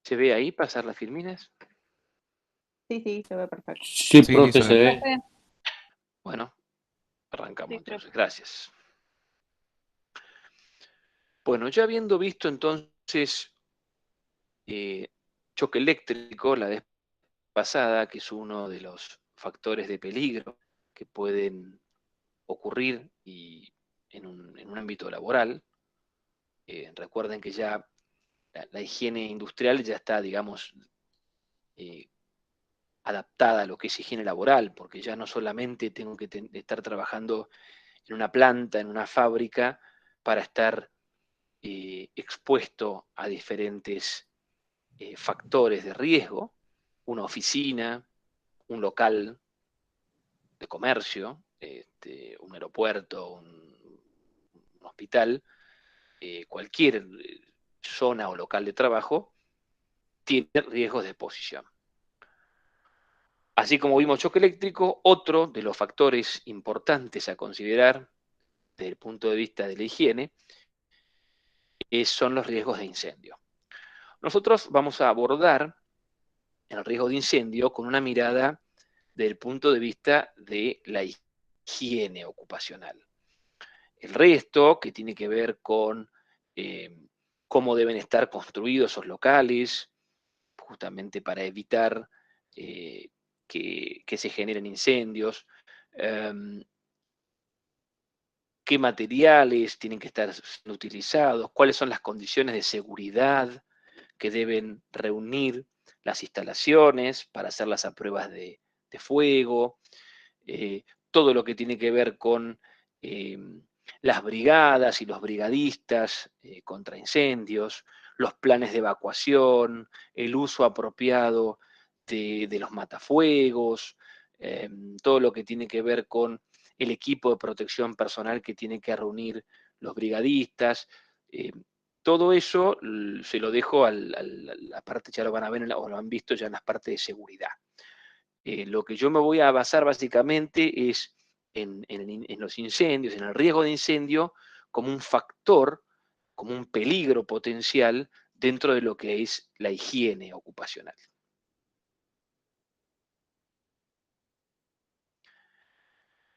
¿Se ve ahí pasar las filmines? Sí, se ve perfecto. Sí, Sí, profe, se ve. Profe, Bueno, arrancamos sí, entonces. profe. Gracias. Bueno, ya habiendo visto entonces choque eléctrico la vez pasada, que es uno de los factores de peligro que pueden ocurrir en un ámbito laboral, recuerden que ya la higiene industrial ya está, digamos, eh, adaptada a lo que es higiene laboral, porque ya no solamente tengo que estar trabajando en una planta, en una fábrica, para estar expuesto a diferentes factores de riesgo, una oficina, un local de comercio, un aeropuerto, un hospital, cualquier zona o local de trabajo, tiene riesgos de exposición. Así como vimos choque eléctrico, otro de los factores importantes a considerar desde el punto de vista de la higiene son los riesgos de incendio. Nosotros vamos a abordar el riesgo de incendio con una mirada desde el punto de vista de la higiene ocupacional. El resto, que tiene que ver con cómo deben estar construidos esos locales, justamente para evitar que se generen incendios, qué materiales tienen que estar utilizados, cuáles son las condiciones de seguridad que deben reunir las instalaciones para hacer las pruebas de fuego, todo lo que tiene que ver con las brigadas y los brigadistas contra incendios, los planes de evacuación, el uso apropiado de los matafuegos, todo lo que tiene que ver con el equipo de protección personal que tienen que reunir los brigadistas. Todo eso se lo dejo a la parte, ya lo van a ver o lo han visto ya en las partes de seguridad. Lo que yo me voy a basar básicamente es en los incendios, en el riesgo de incendio, como un factor, como un peligro potencial dentro de lo que es la higiene ocupacional.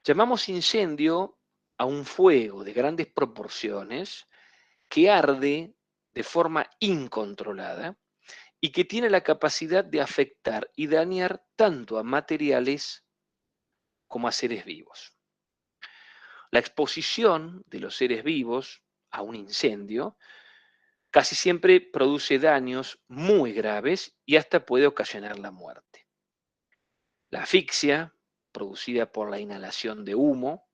Llamamos incendio a un fuego de grandes proporciones que arde de forma incontrolada y que tiene la capacidad de afectar y dañar tanto a materiales como a seres vivos. La exposición de los seres vivos a un incendio casi siempre produce daños muy graves y hasta puede ocasionar la muerte. La asfixia, producida por la inhalación de humo,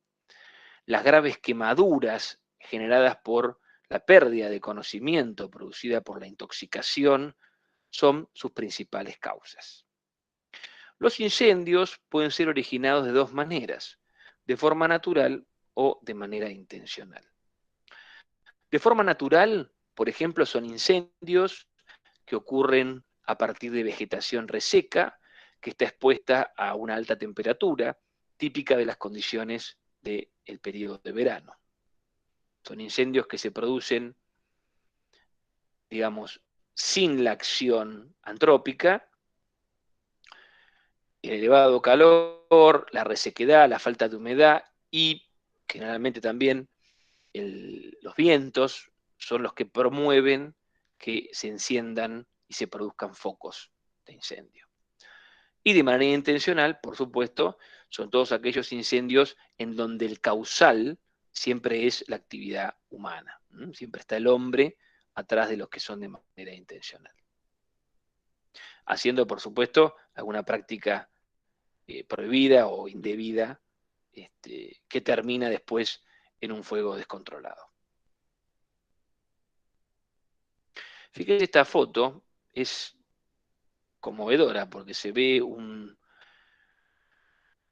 las graves quemaduras generadas por la pérdida de conocimiento producida por la intoxicación son sus principales causas. Los incendios pueden ser originados de dos maneras, de forma natural o de manera intencional. De forma natural, por ejemplo, son incendios que ocurren a partir de vegetación reseca, que está expuesta a una alta temperatura, típica de las condiciones del periodo de verano. Son incendios que se producen, digamos, sin la acción antrópica, el elevado calor, la resequedad, la falta de humedad y generalmente también los vientos son los que promueven que se enciendan y se produzcan focos de incendio. Y de manera intencional, por supuesto, son todos aquellos incendios en donde el causal siempre es la actividad humana. Siempre está el hombre atrás de los que son de manera intencional. Haciendo, por supuesto, alguna práctica prohibida o indebida que termina después en un fuego descontrolado. Fíjense, esta foto es conmovedora porque se ve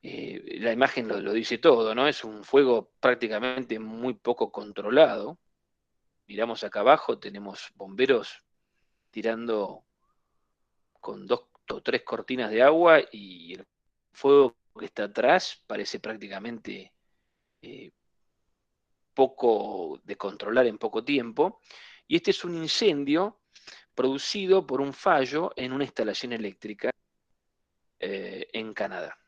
la imagen lo dice todo, ¿no? Es un fuego prácticamente muy poco controlado. Miramos acá abajo, tenemos bomberos tirando con 2 o 3 cortinas de agua y el fuego que está atrás parece prácticamente poco de controlar en poco tiempo. Y este es un incendio producido por un fallo en una instalación eléctrica en Canadá.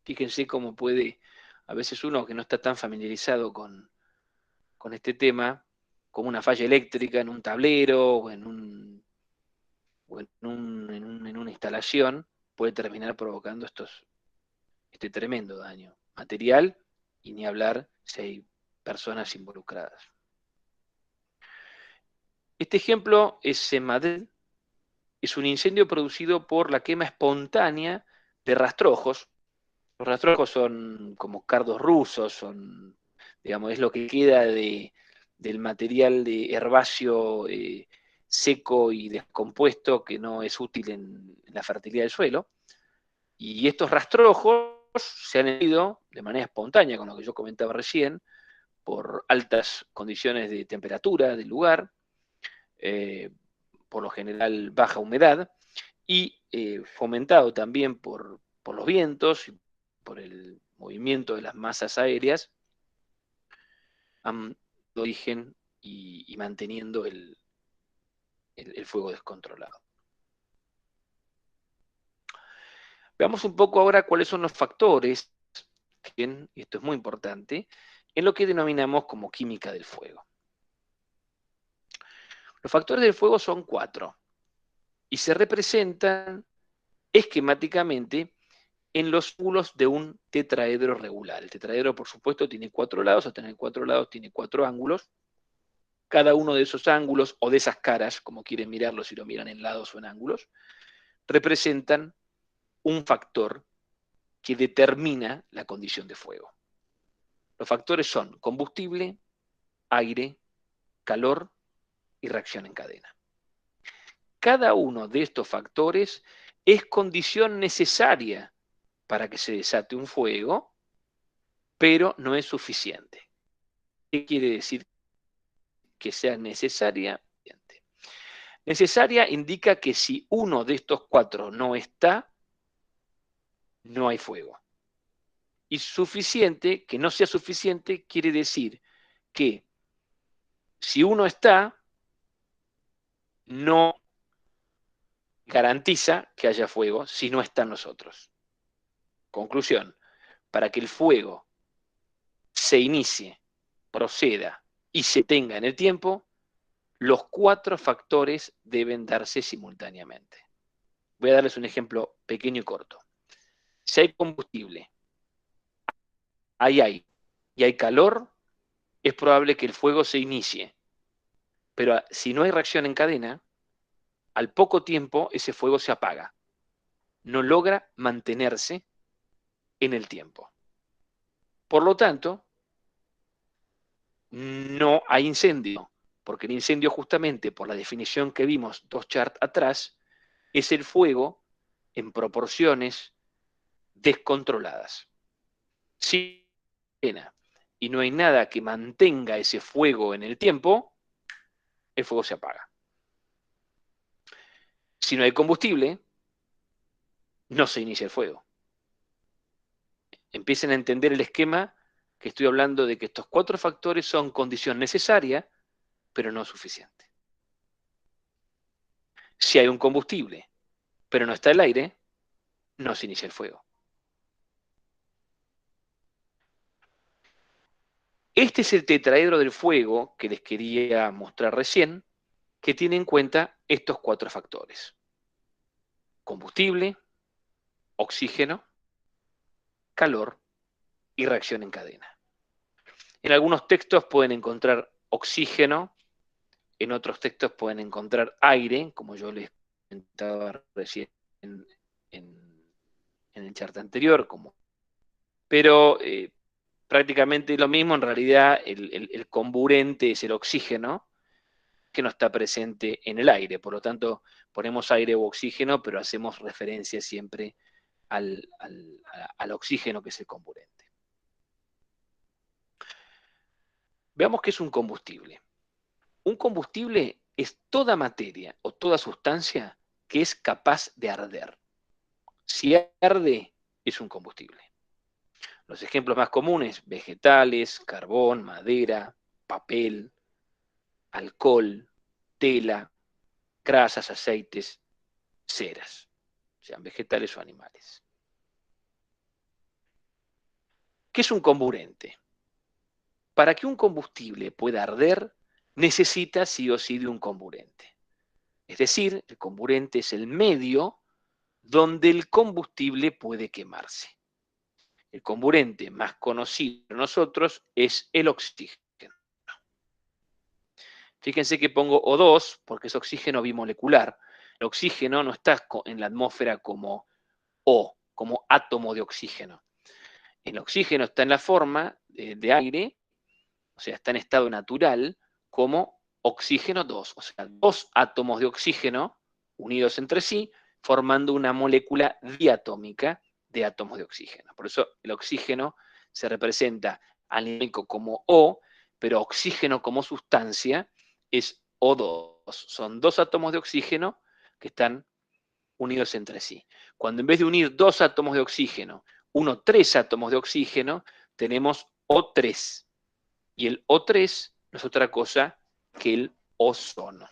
Fíjense cómo puede, a veces uno que no está tan familiarizado con este tema, como una falla eléctrica en un tablero o en una instalación, puede terminar provocando este tremendo daño material, y ni hablar si hay personas involucradas. Este ejemplo es en Madrid. Es un incendio producido por la quema espontánea de rastrojos. Los rastrojos son como cardos rusos, digamos, es lo que queda del material de herbáceo seco y descompuesto que no es útil en la fertilidad del suelo. Y estos rastrojos se han ido de manera espontánea, con lo que yo comentaba recién, por altas condiciones de temperatura del lugar, por lo general baja humedad, y fomentado también por los vientos y por el movimiento de las masas aéreas, han dado origen y manteniendo el fuego descontrolado. Veamos un poco ahora cuáles son los factores, y esto es muy importante, en lo que denominamos como química del fuego. Los factores del fuego son 4 y se representan esquemáticamente en los ángulos de un tetraedro regular. El tetraedro, por supuesto, tiene 4 lados, al tener 4 lados tiene 4 ángulos. Cada uno de esos ángulos, o de esas caras, como quieren mirarlo, si lo miran en lados o en ángulos, representan un factor que determina la condición de fuego. Los factores son combustible, aire, calor y reacción en cadena. Cada uno de estos factores es condición necesaria para que se desate un fuego, pero no es suficiente. ¿Qué quiere decir que sea necesaria? Necesaria indica que si uno de estos 4 no está, no hay fuego. Y suficiente, que no sea suficiente, quiere decir que si uno está, no garantiza que haya fuego si no están los otros. Conclusión: para que el fuego se inicie, proceda y se tenga en el tiempo, los 4 factores deben darse simultáneamente. Voy a darles un ejemplo pequeño y corto. Si hay combustible, hay aire y hay calor, es probable que el fuego se inicie. Pero si no hay reacción en cadena, al poco tiempo ese fuego se apaga. No logra mantenerse en el tiempo. Por lo tanto, no hay incendio, porque el incendio, justamente por la definición que vimos 2 charts atrás, es el fuego en proporciones descontroladas. Si y no hay nada que mantenga ese fuego en el tiempo, el fuego se apaga. Si no hay combustible, no se inicia el fuego. Empiecen a entender el esquema, que estoy hablando de que estos 4 factores son condición necesaria, pero no suficiente. Si hay un combustible, pero no está el aire, no se inicia el fuego. Este es el tetraedro del fuego que les quería mostrar recién, que tiene en cuenta estos 4 factores: combustible, oxígeno, calor y reacción en cadena. En algunos textos pueden encontrar oxígeno, en otros textos pueden encontrar aire, como yo les comentaba recién en el chart anterior, pero prácticamente lo mismo. En realidad el comburente es el oxígeno, que no está presente en el aire. Por lo tanto, ponemos aire u oxígeno, pero hacemos referencia siempre al oxígeno, que es el comburente. Veamos qué es un combustible. Un combustible es toda materia o toda sustancia que es capaz de arder. Si arde, es un combustible. Los ejemplos más comunes: vegetales, carbón, madera, papel, alcohol, tela, grasas, aceites, ceras, sean vegetales o animales. ¿Qué es un comburente? Para que un combustible pueda arder, necesita sí o sí de un comburente. Es decir, el comburente es el medio donde el combustible puede quemarse. El comburente más conocido por nosotros es el oxígeno. Fíjense que pongo O2 porque es oxígeno bimolecular. El oxígeno no está en la atmósfera como O, como átomo de oxígeno. El oxígeno está en la forma de aire, o sea, está en estado natural como oxígeno 2, o sea, dos átomos de oxígeno unidos entre sí, formando una molécula diatómica de átomos de oxígeno. Por eso el oxígeno se representa anímico como O, pero oxígeno como sustancia es O2. Son dos átomos de oxígeno que están unidos entre sí. Cuando en vez de unir dos átomos de oxígeno, uno tres átomos de oxígeno, tenemos O3. Y el O3 no es otra cosa que el ozono.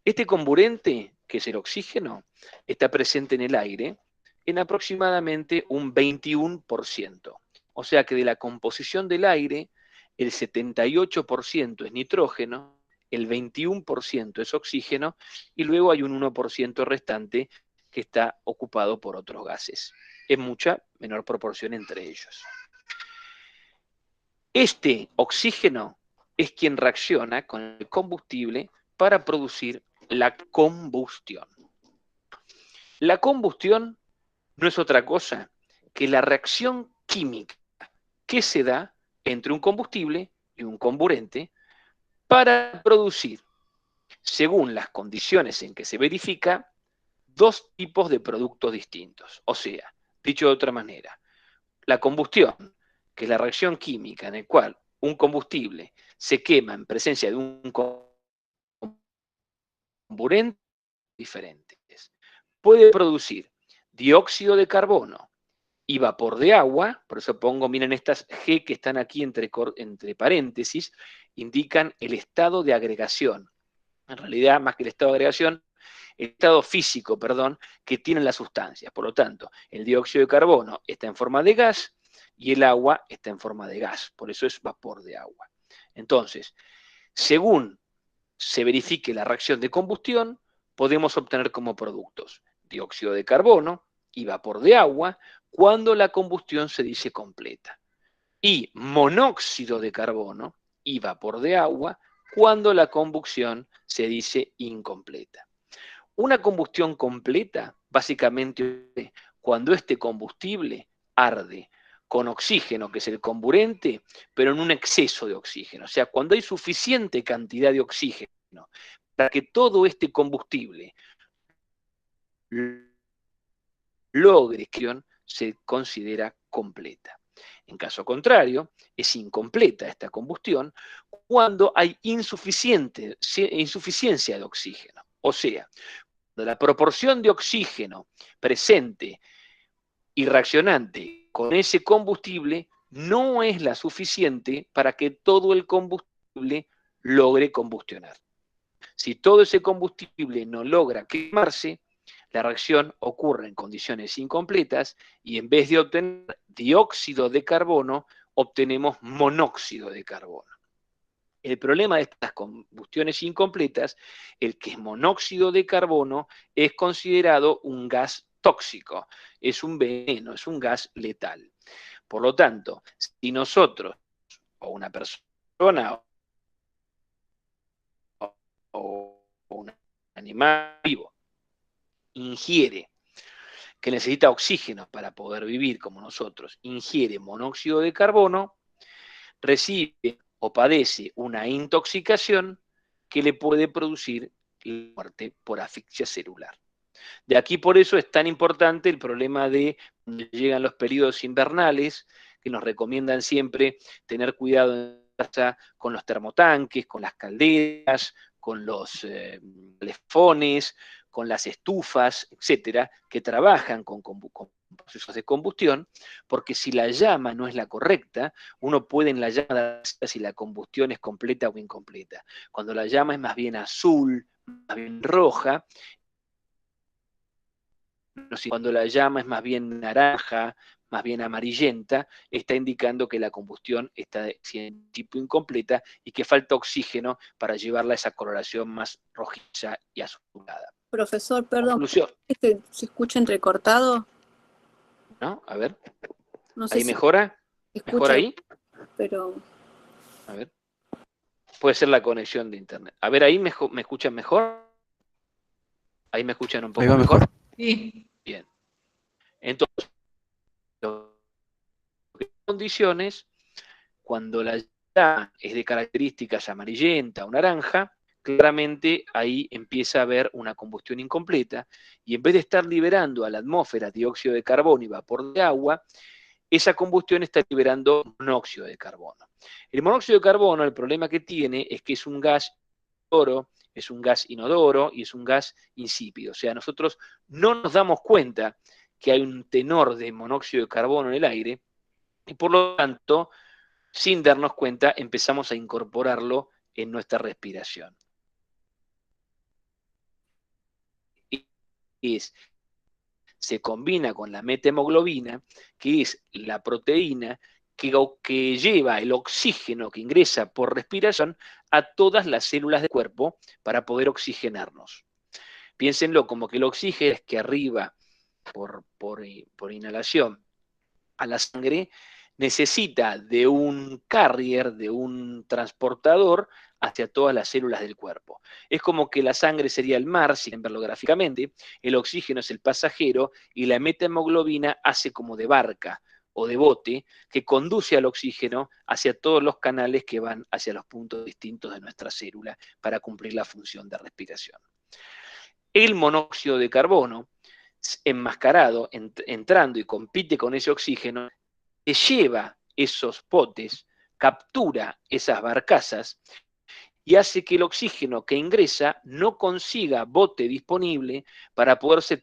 Este comburente, que es el oxígeno, está presente en el aire en aproximadamente un 21%. O sea que de la composición del aire, el 78% es nitrógeno, el 21% es oxígeno y luego hay un 1% restante que está ocupado por otros gases, en mucha menor proporción entre ellos. Este oxígeno es quien reacciona con el combustible para producir la combustión. La combustión no es otra cosa que la reacción química que se da entre un combustible y un comburente para producir, según las condiciones en que se verifica, dos tipos de productos distintos. O sea, dicho de otra manera, la combustión, que es la reacción química en la cual un combustible se quema en presencia de un comburente diferentes. Puede producir dióxido de carbono y vapor de agua, por eso pongo, miren estas G que están aquí entre paréntesis, indican el estado de agregación. En realidad, más que el estado de agregación, el estado físico, perdón, que tienen las sustancias. Por lo tanto, el dióxido de carbono está en forma de gas y el agua está en forma de gas. Por eso es vapor de agua. Entonces, según se verifique la reacción de combustión, podemos obtener como productos dióxido de carbono y vapor de agua cuando la combustión se dice completa. Y monóxido de carbono y vapor de agua cuando la combustión se dice incompleta. Una combustión completa, básicamente, cuando este combustible arde con oxígeno, que es el comburente, pero en un exceso de oxígeno. O sea, cuando hay suficiente cantidad de oxígeno para que todo este combustible logre que se considera completa. En caso contrario, es incompleta esta combustión cuando hay insuficiencia de oxígeno. O sea, cuando la proporción de oxígeno presente y reaccionante con ese combustible no es la suficiente para que todo el combustible logre combustionar. Si todo ese combustible no logra quemarse, la reacción ocurre en condiciones incompletas y en vez de obtener dióxido de carbono, obtenemos monóxido de carbono. El problema de estas combustiones incompletas, el que es monóxido de carbono, es considerado un gas tóxico, es un veneno, es un gas letal. Por lo tanto, si nosotros o una persona o un animal vivo ingiere, que necesita oxígeno para poder vivir como nosotros, ingiere monóxido de carbono, recibe o padece una intoxicación que le puede producir la muerte por asfixia celular. De aquí por eso es tan importante el problema de cuando llegan los periodos invernales, que nos recomiendan siempre tener cuidado en casa con los termotanques, con las calderas, con los lefones, con las estufas, etcétera, que trabajan con procesos de combustión, porque si la llama no es la correcta, uno puede en la llama dar si la combustión es completa o incompleta. Cuando la llama es más bien azul, más bien roja, cuando la llama es más bien naranja, más bien amarillenta, está indicando que la combustión está en tipo incompleta y que falta oxígeno para llevarla a esa coloración más rojiza y azulada. Profesor, perdón, Conclusión. ¿se escucha entrecortado? ¿No? A ver. No sé ¿Ahí si mejora? ¿Mejora ahí? Pero A ver. Puede ser la conexión de internet. A ver, ahí me escuchan mejor. Ahí me escuchan un poco mejor. Sí. Bien. Entonces, condiciones, cuando la llama es de características amarillenta o naranja, claramente ahí empieza a haber una combustión incompleta y en vez de estar liberando a la atmósfera dióxido de carbono y vapor de agua, esa combustión está liberando monóxido de carbono. El monóxido de carbono, el problema que tiene es que es un gas inodoro, es un gas inodoro y es un gas insípido. O sea, nosotros no nos damos cuenta que hay un tenor de monóxido de carbono en el aire y por lo tanto, sin darnos cuenta, empezamos a incorporarlo en nuestra respiración. Se combina con la metahemoglobina, que es la proteína que lleva el oxígeno que ingresa por respiración a todas las células del cuerpo para poder oxigenarnos. Piénsenlo como que el oxígeno es que arriba por inhalación a la sangre necesita de un carrier, de un transportador hacia todas las células del cuerpo. Es como que la sangre sería el mar, si quieren verlo gráficamente, el oxígeno es el pasajero y la metahemoglobina hace como de barca o de bote que conduce al oxígeno hacia todos los canales que van hacia los puntos distintos de nuestra célula para cumplir la función de respiración. El monóxido de carbono, enmascarado, entrando y compite con ese oxígeno, se lleva esos potes, captura esas barcazas y hace que el oxígeno que ingresa no consiga bote disponible para poderse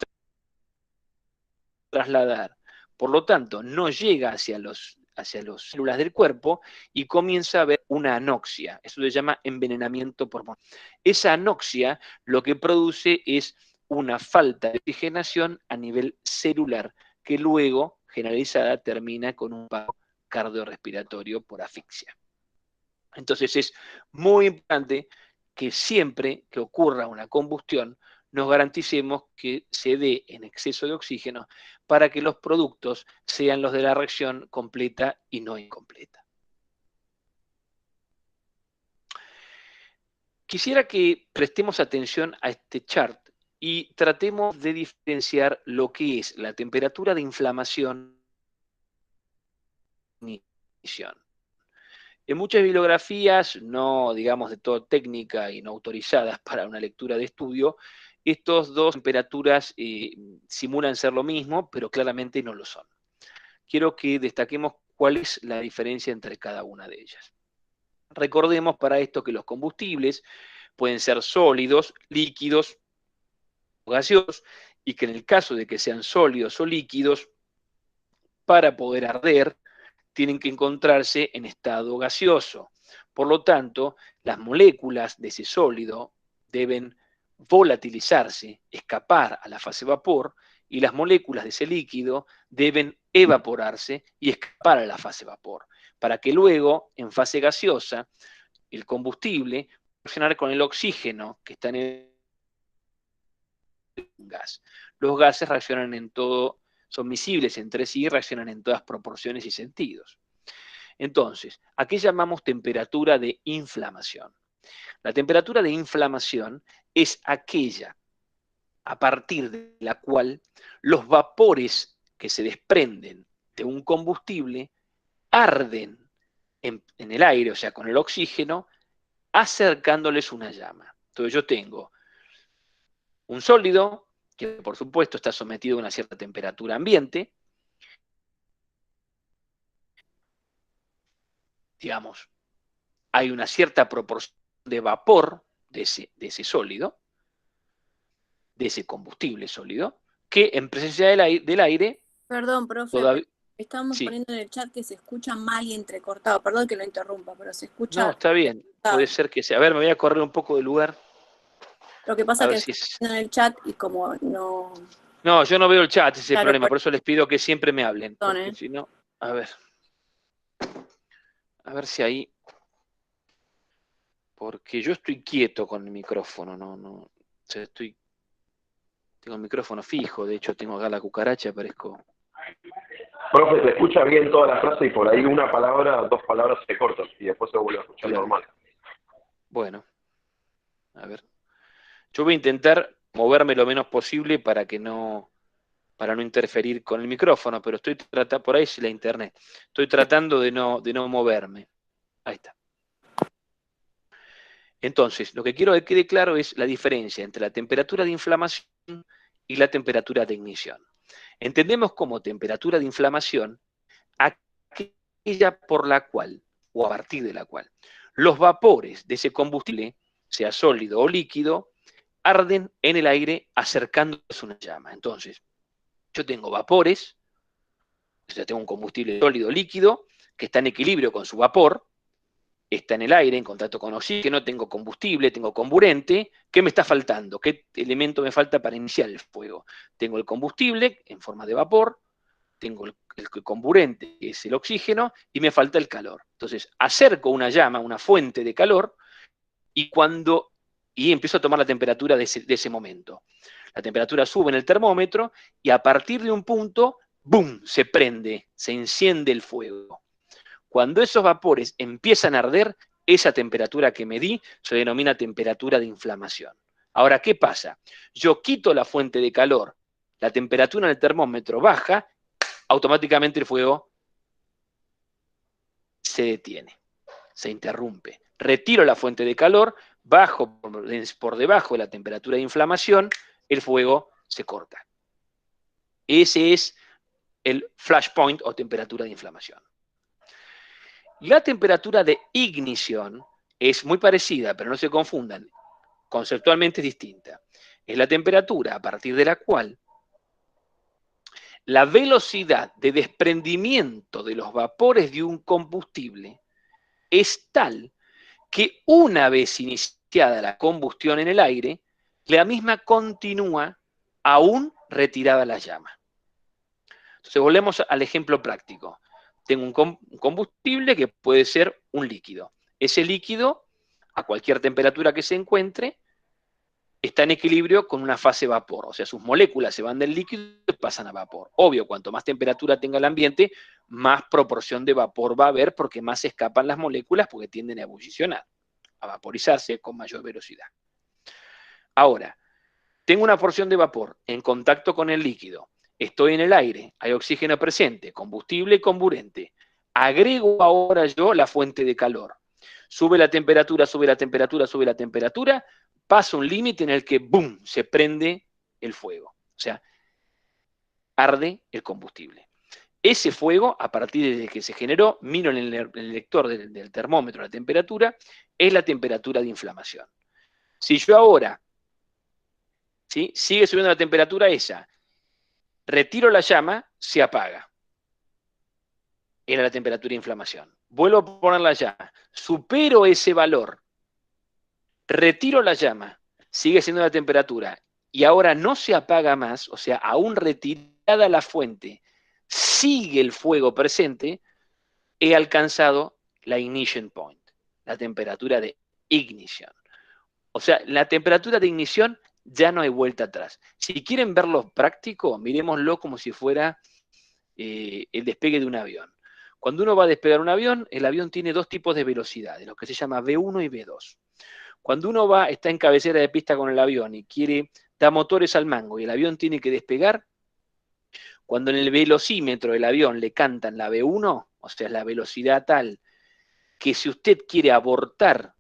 trasladar. Por lo tanto, no llega hacia las células del cuerpo y comienza a haber una anoxia. Eso se llama envenenamiento por monóxido. Esa anoxia lo que produce es una falta de oxigenación a nivel celular que luego, generalizada, termina con un paro cardiorrespiratorio por asfixia. Entonces es muy importante que siempre que ocurra una combustión nos garanticemos que se dé en exceso de oxígeno para que los productos sean los de la reacción completa y no incompleta. Quisiera que prestemos atención a este chart y tratemos de diferenciar lo que es la temperatura de inflamación y ignición. En muchas bibliografías, no digamos de toda técnica y no autorizadas para una lectura de estudio, estas dos temperaturas simulan ser lo mismo, pero claramente no lo son. Quiero que destaquemos cuál es la diferencia entre cada una de ellas. Recordemos para esto que los combustibles pueden ser sólidos, líquidos o gaseosos, y que en el caso de que sean sólidos o líquidos, para poder arder, tienen que encontrarse en estado gaseoso. Por lo tanto, las moléculas de ese sólido deben volatilizarse, escapar a la fase vapor, y las moléculas de ese líquido deben evaporarse y escapar a la fase vapor, para que luego, en fase gaseosa, el combustible reaccionar con el oxígeno que está en el gas. Los gases reaccionan en todo, son miscibles entre sí y reaccionan en todas proporciones y sentidos. Entonces, ¿a qué llamamos temperatura de inflamación? La temperatura de inflamación es aquella a partir de la cual los vapores que se desprenden de un combustible arden en el aire, o sea, con el oxígeno, acercándoles una llama. Entonces yo tengo un sólido, que por supuesto está sometido a una cierta temperatura ambiente, digamos, hay una cierta proporción de vapor de ese sólido. de ese combustible sólido, que en presencia del aire Perdón, profe, todavía... estamos Sí, poniendo en el chat que se escucha mal y entrecortado. Perdón que lo interrumpa, pero se no, escucha está bien, entrecortado. puede ser que sea. A ver, me voy a correr un poco del lugar, Lo que pasa a es ver que si estamos es... poniendo en el chat y como no... No, yo no veo el chat, ese es el Claro, problema, por eso les pido que siempre me hablen, perdón, porque si no, a ver si ahí, porque yo estoy quieto con el micrófono, o sea, tengo el micrófono fijo, de hecho tengo acá la cucaracha, parezco... Profe, se escucha bien toda la frase y por ahí una palabra, dos palabras se cortan y después se vuelve a escuchar Claro. normal. Bueno, a ver. Yo voy a intentar moverme lo menos posible para no interferir con el micrófono, pero estoy tratando, por ahí es la internet, estoy tratando de no moverme. Ahí está. Entonces, lo que quiero que quede claro es la diferencia entre la temperatura de inflamación y la temperatura de ignición. Entendemos como temperatura de inflamación aquella por la cual, o a partir de la cual, los vapores de ese combustible, sea sólido o líquido, arden en el aire acercándose a una llama. Entonces, yo tengo vapores, o sea, tengo un combustible sólido líquido que está en equilibrio con su vapor, está en el aire, en contacto con oxígeno, tengo combustible, tengo comburente. ¿Qué me está faltando? ¿Qué elemento me falta para iniciar el fuego? Tengo el combustible en forma de vapor, tengo el comburente, que es el oxígeno, y me falta el calor. Entonces, acerco una llama, una fuente de calor, y empiezo a tomar la temperatura de ese momento. La temperatura sube en el termómetro y a partir de un punto, ¡boom!, se prende, se enciende el fuego. Cuando esos vapores empiezan a arder, esa temperatura que medí se denomina temperatura de inflamación. Ahora, ¿qué pasa? Yo quito la fuente de calor, la temperatura en el termómetro baja, automáticamente el fuego se detiene, se interrumpe. Retiro la fuente de calor, bajo por debajo de la temperatura de inflamación, el fuego se corta. Ese es el flash point o temperatura de inflamación. La temperatura de ignición es muy parecida, pero no se confundan, conceptualmente es distinta. Es la temperatura a partir de la cual la velocidad de desprendimiento de los vapores de un combustible es tal que una vez iniciada la combustión en el aire, la misma continúa aún retirada la llama. Entonces volvemos al ejemplo práctico. Tengo un combustible que puede ser un líquido. Ese líquido, a cualquier temperatura que se encuentre, está en equilibrio con una fase vapor. O sea, sus moléculas se van del líquido y pasan a vapor. Obvio, cuanto más temperatura tenga el ambiente, más proporción de vapor va a haber porque más se escapan las moléculas porque tienden a ebullicionar, a vaporizarse con mayor velocidad. Ahora, tengo una porción de vapor en contacto con el líquido. Estoy en el aire, hay oxígeno presente, combustible y comburente. Agrego ahora yo la fuente de calor. Sube la temperatura, sube la temperatura, sube la temperatura, pasa un límite en el que, ¡boom!, se prende el fuego. O sea, arde el combustible. Ese fuego, a partir de que se generó, miro en el lector del termómetro la temperatura, es la temperatura de inflamación. Si yo ahora, ¿sí?, sigue subiendo la temperatura esa, retiro la llama, se apaga. Era la temperatura de inflamación. Vuelvo a poner la llama, supero ese valor, retiro la llama, sigue siendo la temperatura, y ahora no se apaga más, o sea, aún retirada la fuente, sigue el fuego presente, he alcanzado la ignition point, la temperatura de ignición. O sea, la temperatura de ignición ya no hay vuelta atrás. Si quieren verlo práctico, miremoslo como si fuera el despegue de un avión. Cuando uno va a despegar un avión, el avión tiene dos tipos de velocidades, lo que se llama V1 y V2. Cuando uno está en cabecera de pista con el avión y da motores al mango y el avión tiene que despegar, cuando en el velocímetro del avión le cantan la V1, o sea, la velocidad tal que si usted quiere abortar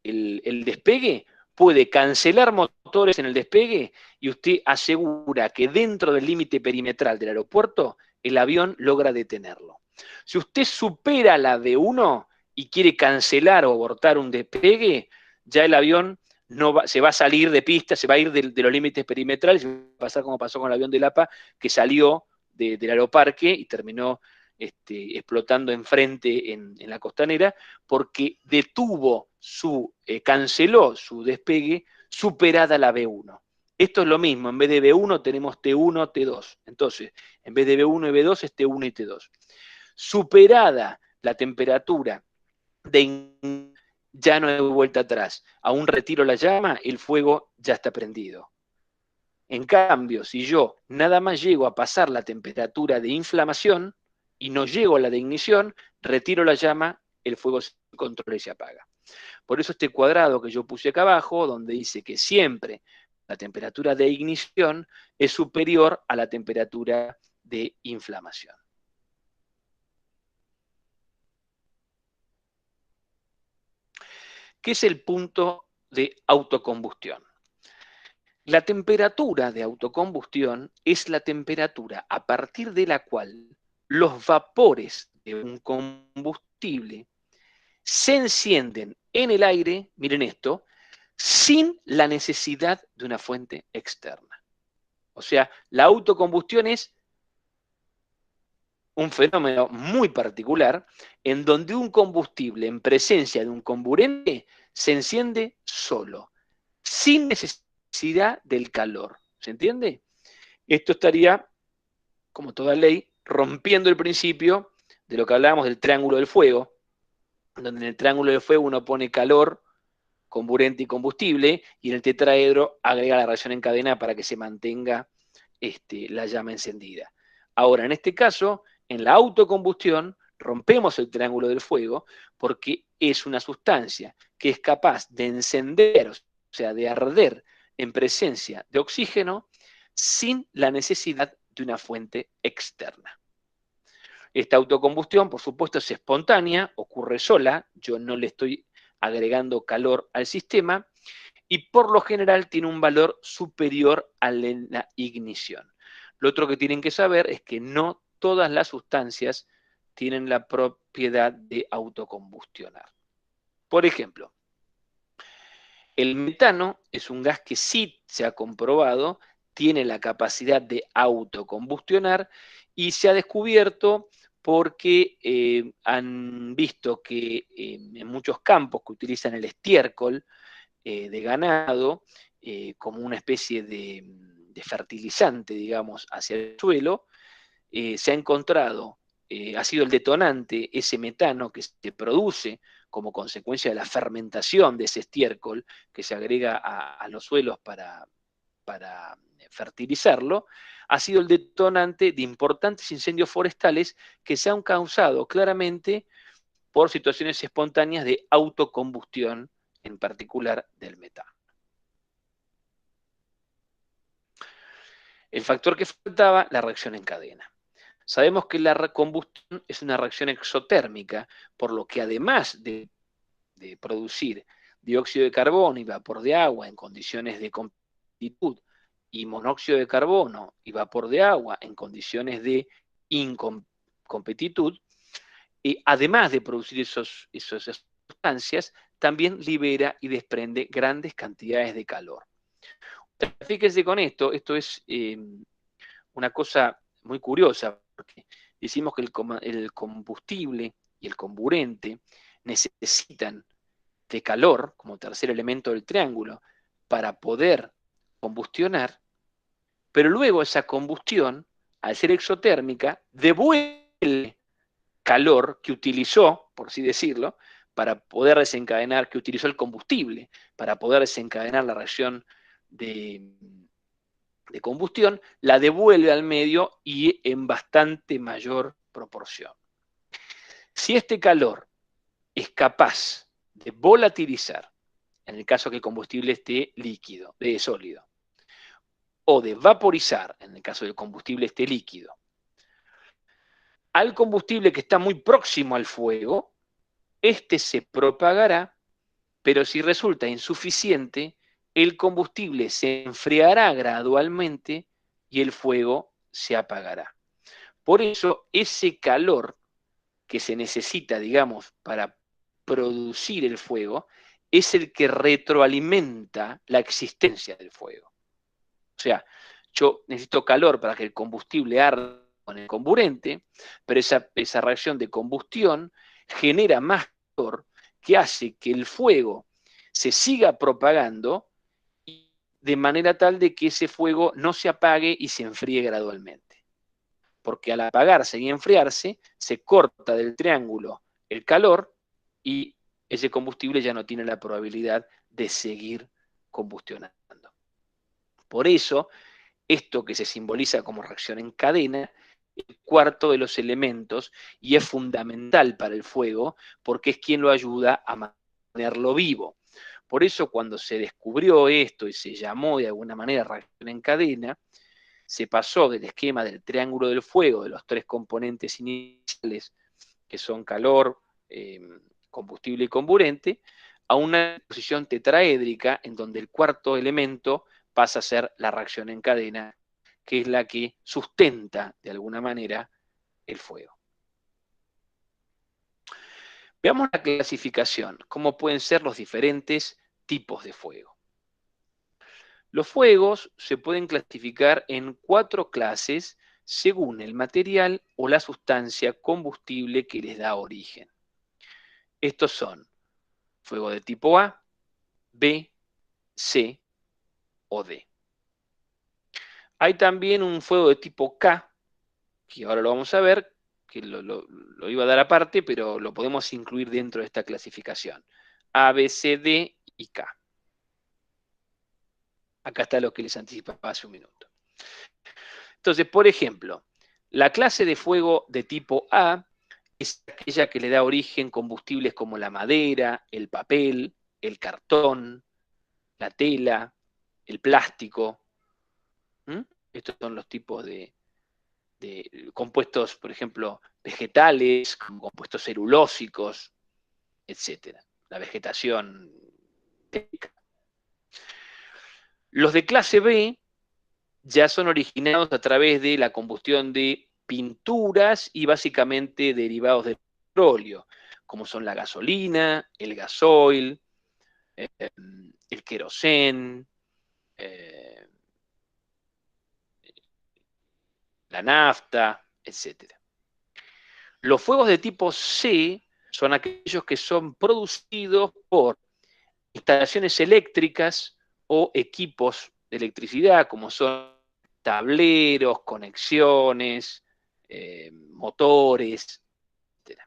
el despegue, puede cancelar motores en el despegue y usted asegura que dentro del límite perimetral del aeropuerto el avión logra detenerlo. Si usted supera la V1 y quiere cancelar o abortar un despegue, ya el avión se va a salir de pista, se va a ir de los límites perimetrales, y va a pasar como pasó con el avión del APA, que salió del aeroparque y terminó explotando enfrente en la costanera, porque canceló su despegue superada la B1. Esto es lo mismo, en vez de B1 tenemos T1, T2. Entonces, en vez de B1 y B2 es T1 y T2. Superada la temperatura ya no hay vuelta atrás. Aún retiro la llama, el fuego ya está prendido. En cambio, si yo nada más llego a pasar la temperatura de inflamación y no llego a la de ignición, retiro la llama, el fuego se controla y se apaga. Por eso este cuadrado que yo puse acá abajo, donde dice que siempre la temperatura de ignición es superior a la temperatura de inflamación. ¿Qué es el punto de autocombustión? La temperatura de autocombustión es la temperatura a partir de la cual los vapores de un combustible se encienden en el aire, miren esto, sin la necesidad de una fuente externa. O sea, la autocombustión es un fenómeno muy particular en donde un combustible en presencia de un comburente se enciende solo, sin necesidad del calor. ¿Se entiende? Esto estaría, como toda ley, rompiendo el principio de lo que hablábamos del triángulo del fuego, donde en el triángulo del fuego uno pone calor, comburente y combustible, y en el tetraedro agrega la reacción en cadena para que se mantenga la llama encendida. Ahora, en este caso, en la autocombustión, rompemos el triángulo del fuego porque es una sustancia que es capaz de encender, o sea, de arder en presencia de oxígeno sin la necesidad de una fuente externa. Esta autocombustión, por supuesto, es espontánea, ocurre sola, yo no le estoy agregando calor al sistema, y por lo general tiene un valor superior a la ignición. Lo otro que tienen que saber es que no todas las sustancias tienen la propiedad de autocombustionar. Por ejemplo, el metano es un gas que sí se ha comprobado, tiene la capacidad de autocombustionar y se ha descubierto porque han visto que en muchos campos que utilizan el estiércol de ganado como una especie de fertilizante, digamos, hacia el suelo, se ha encontrado, ha sido el detonante ese metano que se produce como consecuencia de la fermentación de ese estiércol que se agrega a los suelos para fertilizarlo, ha sido el detonante de importantes incendios forestales que se han causado claramente por situaciones espontáneas de autocombustión, en particular del metano. El factor que faltaba, la reacción en cadena. Sabemos que la combustión es una reacción exotérmica, por lo que además de producir dióxido de carbono y vapor de agua en condiciones de competitud y monóxido de carbono y vapor de agua en condiciones de incompetitud, además de producir esas sustancias, también libera y desprende grandes cantidades de calor. Fíjense con esto es una cosa muy curiosa, porque decimos que el combustible y el comburente necesitan de calor, como tercer elemento del triángulo, para poder combustionar, pero luego esa combustión, al ser exotérmica, devuelve calor que utilizó, por así decirlo, para poder desencadenar, que utilizó el combustible, para poder desencadenar la reacción de combustión, la devuelve al medio y en bastante mayor proporción. Si este calor es capaz de volatilizar, en el caso que el combustible esté líquido, sólido, o de vaporizar, en el caso del combustible esté líquido, al combustible que está muy próximo al fuego, este se propagará, pero si resulta insuficiente, el combustible se enfriará gradualmente y el fuego se apagará. Por eso, ese calor que se necesita, digamos, para producir el fuego, es el que retroalimenta la existencia del fuego. O sea, yo necesito calor para que el combustible arda con el comburente, pero esa reacción de combustión genera más calor que hace que el fuego se siga propagando de manera tal de que ese fuego no se apague y se enfríe gradualmente. Porque al apagarse y enfriarse, se corta del triángulo el calor y ese combustible ya no tiene la probabilidad de seguir combustionando. Por eso, esto que se simboliza como reacción en cadena, es el cuarto de los elementos y es fundamental para el fuego porque es quien lo ayuda a mantenerlo vivo. Por eso cuando se descubrió esto y se llamó de alguna manera reacción en cadena, se pasó del esquema del triángulo del fuego, de los tres componentes iniciales, que son calor, combustible y comburente, a una posición tetraédrica en donde el cuarto elemento pasa a ser la reacción en cadena, que es la que sustenta de alguna manera el fuego. Veamos la clasificación, cómo pueden ser los diferentes tipos de fuego. Los fuegos se pueden clasificar en 4 clases según el material o la sustancia combustible que les da origen. Estos son fuego de tipo A, B, C o D. Hay también un fuego de tipo K, que ahora lo vamos a ver, que lo iba a dar aparte, pero lo podemos incluir dentro de esta clasificación. A, B, C, D y K. Acá está lo que les anticipaba hace un minuto. Entonces, por ejemplo, la clase de fuego de tipo A es aquella que le da origen combustibles como la madera, el papel, el cartón, la tela, el plástico. Estos son los tipos de compuestos, por ejemplo, vegetales, compuestos celulósicos, etc. La vegetación técnica. Los de clase B ya son originados a través de la combustión de pinturas y básicamente derivados del petróleo, como son la gasolina, el gasoil, el querosén, la nafta, etc. Los fuegos de tipo C son aquellos que son producidos por instalaciones eléctricas o equipos de electricidad, como son tableros, conexiones, motores, etc.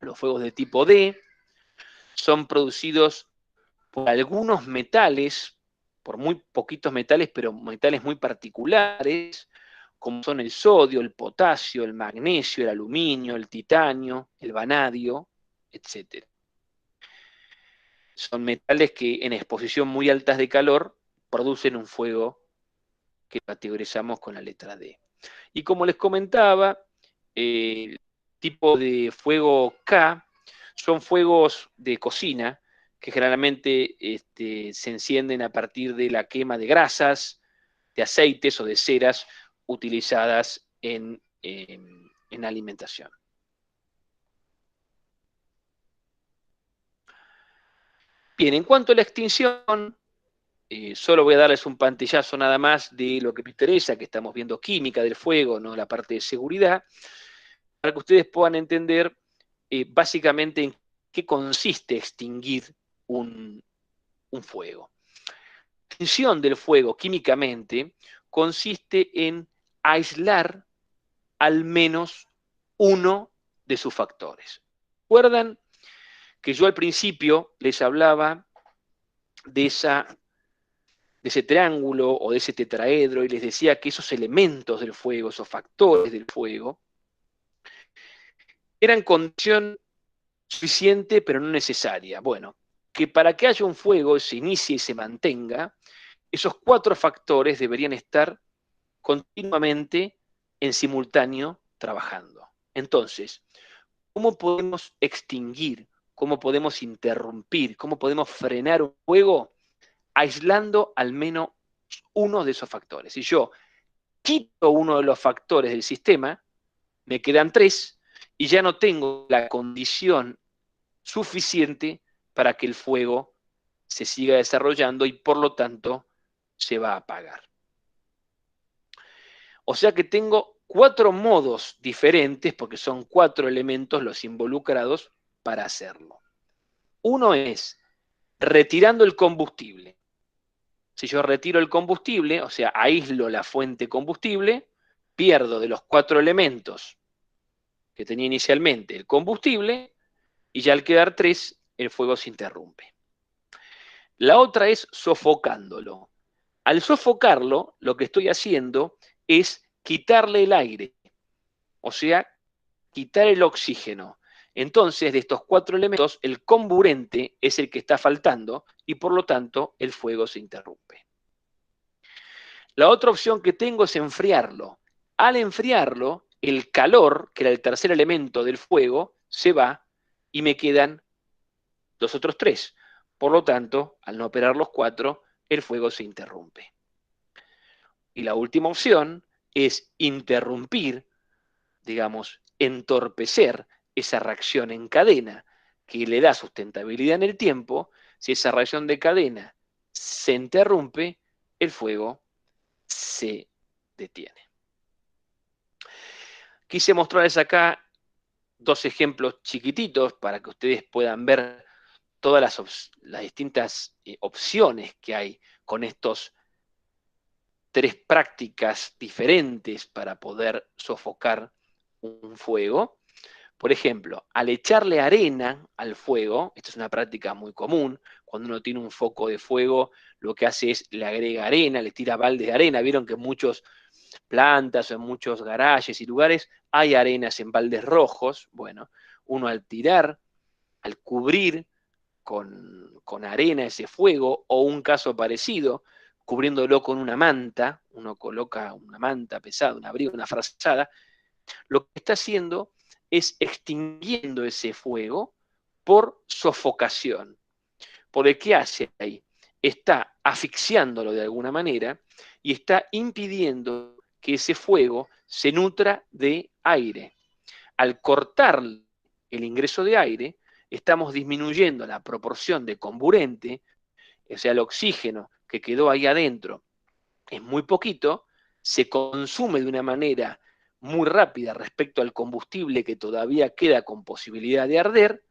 Los fuegos de tipo D son producidos por algunos metales, por muy poquitos metales, pero metales muy particulares, como son el sodio, el potasio, el magnesio, el aluminio, el titanio, el vanadio, etc. Son metales que en exposición muy altas de calor producen un fuego que categorizamos con la letra D. Y como les comentaba, el tipo de fuego K son fuegos de cocina que generalmente se encienden a partir de la quema de grasas, de aceites o de ceras utilizadas en alimentación. Bien, en cuanto a la extinción, solo voy a darles un pantallazo nada más de lo que me interesa, que estamos viendo química del fuego, no la parte de seguridad, para que ustedes puedan entender básicamente en qué consiste extinguir un fuego. La extinción del fuego químicamente consiste en aislar al menos uno de sus factores. ¿Recuerdan que yo al principio les hablaba de ese triángulo o de ese tetraedro y les decía que esos elementos del fuego, esos factores del fuego, eran condición suficiente pero no necesaria? Bueno, que para que haya un fuego, se inicie y se mantenga, esos 4 factores deberían estar continuamente en simultáneo trabajando. Entonces, ¿cómo podemos extinguir? ¿Cómo podemos interrumpir? ¿Cómo podemos frenar un fuego? Aislando al menos uno de esos factores. Si yo quito uno de los factores del sistema, me quedan 3 y ya no tengo la condición suficiente para que el fuego se siga desarrollando y por lo tanto se va a apagar. O sea que tengo 4 modos diferentes, porque son 4 elementos los involucrados para hacerlo. Uno es retirando el combustible. Si yo retiro el combustible, o sea, aíslo la fuente combustible, pierdo de los 4 elementos que tenía inicialmente el combustible, y ya al quedar 3, el fuego se interrumpe. La otra es sofocándolo. Al sofocarlo, lo que estoy haciendo es quitarle el aire, o sea, quitar el oxígeno. Entonces, de estos 4 elementos, el comburente es el que está faltando y por lo tanto el fuego se interrumpe. La otra opción que tengo es enfriarlo. Al enfriarlo, el calor, que era el tercer elemento del fuego, se va y me quedan los otros 3. Por lo tanto, al no operar los 4, el fuego se interrumpe. Y la última opción es interrumpir, digamos, entorpecer esa reacción en cadena que le da sustentabilidad en el tiempo. Si esa reacción de cadena se interrumpe, el fuego se detiene. Quise mostrarles acá 2 ejemplos chiquititos para que ustedes puedan ver todas las distintas opciones que hay con estos 3 prácticas diferentes para poder sofocar un fuego. Por ejemplo, al echarle arena al fuego, esta es una práctica muy común, cuando uno tiene un foco de fuego, lo que hace es le agrega arena, le tira baldes de arena. Vieron que en muchas plantas o en muchos garajes y lugares hay arenas en baldes rojos. Bueno, uno al tirar, al cubrir con arena ese fuego, o un caso parecido, cubriéndolo con una manta, uno coloca una manta pesada, un abrigo, una frazada, lo que está haciendo es extinguiendo ese fuego por sofocación. Porque ¿qué hace ahí? Está asfixiándolo de alguna manera y está impidiendo que ese fuego se nutra de aire. Al cortar el ingreso de aire, estamos disminuyendo la proporción de comburente, o sea, el oxígeno que quedó ahí adentro es muy poquito, se consume de una manera muy rápida respecto al combustible que todavía queda con posibilidad de arder,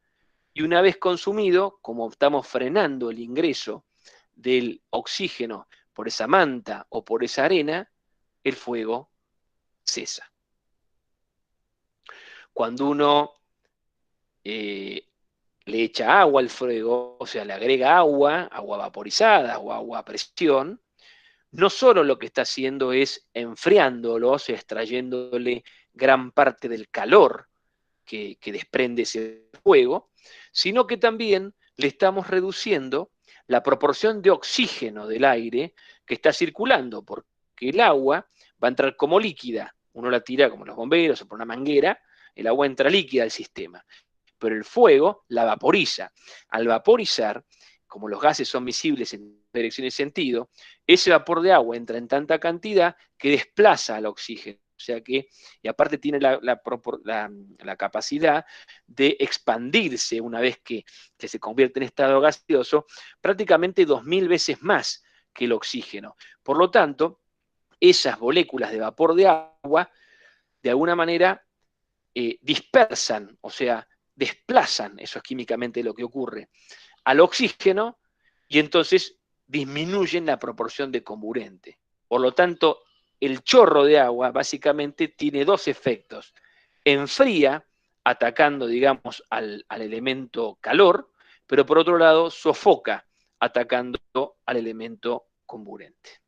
y una vez consumido, como estamos frenando el ingreso del oxígeno por esa manta o por esa arena, el fuego cesa. Cuando uno le echa agua al fuego, o sea, le agrega agua vaporizada o agua a presión, no solo lo que está haciendo es enfriándolo, o sea, extrayéndole gran parte del calor que desprende ese fuego, sino que también le estamos reduciendo la proporción de oxígeno del aire que está circulando, porque el agua va a entrar como líquida, uno la tira como los bomberos o por una manguera, el agua entra líquida al sistema, pero el fuego la vaporiza. Al vaporizar, como los gases son miscibles en dirección y sentido, ese vapor de agua entra en tanta cantidad que desplaza al oxígeno. O sea que, y aparte tiene la capacidad de expandirse una vez que se convierte en estado gaseoso, prácticamente 2000 veces más que el oxígeno. Por lo tanto, esas moléculas de vapor de agua, de alguna manera, dispersan, o sea, desplazan, eso es químicamente lo que ocurre, al oxígeno, y entonces disminuyen la proporción de comburente. Por lo tanto, el chorro de agua básicamente tiene 2 efectos. Enfría, atacando, digamos, al elemento calor, pero por otro lado sofoca, atacando al elemento comburente.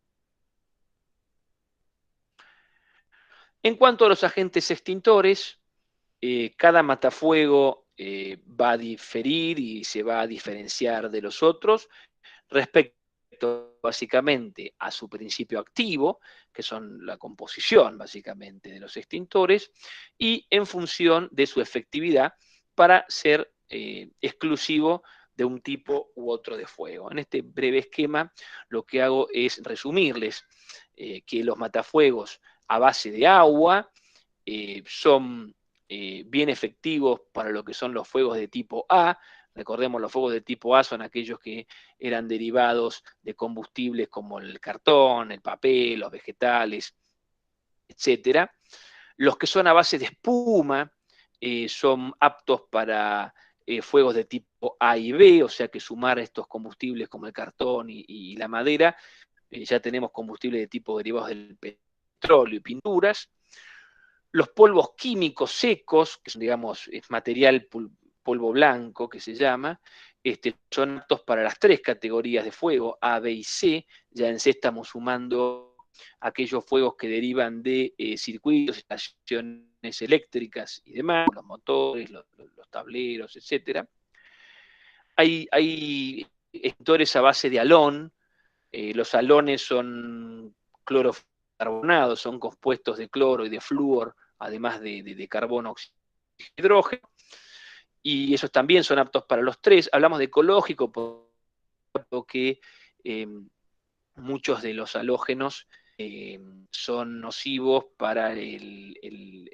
En cuanto a los agentes extintores, cada matafuego va a diferir y se va a diferenciar de los otros respecto básicamente a su principio activo, que son la composición básicamente de los extintores, y en función de su efectividad para ser exclusivo de un tipo u otro de fuego. En este breve esquema lo que hago es resumirles que los matafuegos a base de agua son bien efectivos para lo que son los fuegos de tipo A, Recordemos, los fuegos de tipo A son aquellos que eran derivados de combustibles como el cartón, el papel, los vegetales, etc. Los que son a base de espuma son aptos para fuegos de tipo A y B, o sea que sumar estos combustibles como el cartón y la madera, ya tenemos combustibles de tipo derivados del petróleo y pinturas. Los polvos químicos secos, que son, digamos, es material polvo blanco que se llama, son aptos para las 3 categorías de fuego, A, B y C. Ya en C estamos sumando aquellos fuegos que derivan de circuitos, estaciones eléctricas y demás, los motores, los tableros, etc. Hay extintores a base de halón. Los halones son clorocarbonados, son compuestos de cloro y de flúor, además de carbono, oxígeno y hidrógeno, y esos también son aptos para los 3. Hablamos de ecológico porque muchos de los halógenos son nocivos para el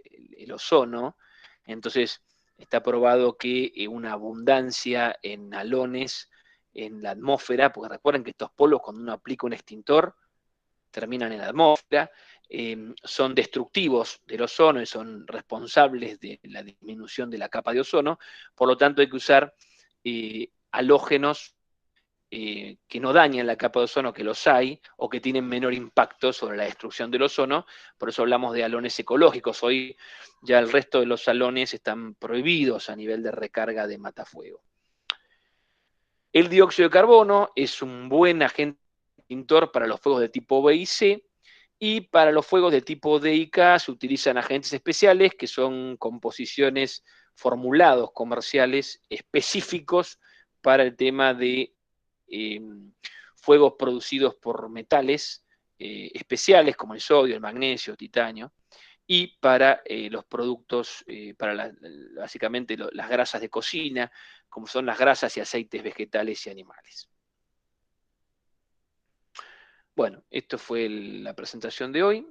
ozono, entonces está probado que una abundancia en halones en la atmósfera, porque recuerden que estos polvos cuando uno aplica un extintor terminan en la atmósfera, son destructivos del ozono y son responsables de la disminución de la capa de ozono, por lo tanto hay que usar halógenos que no dañan la capa de ozono, que los hay, o que tienen menor impacto sobre la destrucción del ozono. Por eso hablamos de halones ecológicos. Hoy ya el resto de los halones están prohibidos a nivel de recarga de matafuego. El dióxido de carbono es un buen agente extintor para los fuegos de tipo B y C, y para los fuegos de tipo D y K se utilizan agentes especiales, que son composiciones, formulados comerciales específicos para el tema de fuegos producidos por metales especiales como el sodio, el magnesio, el titanio, y para los productos, básicamente las grasas de cocina, como son las grasas y aceites vegetales y animales. Bueno, esto fue la presentación de hoy.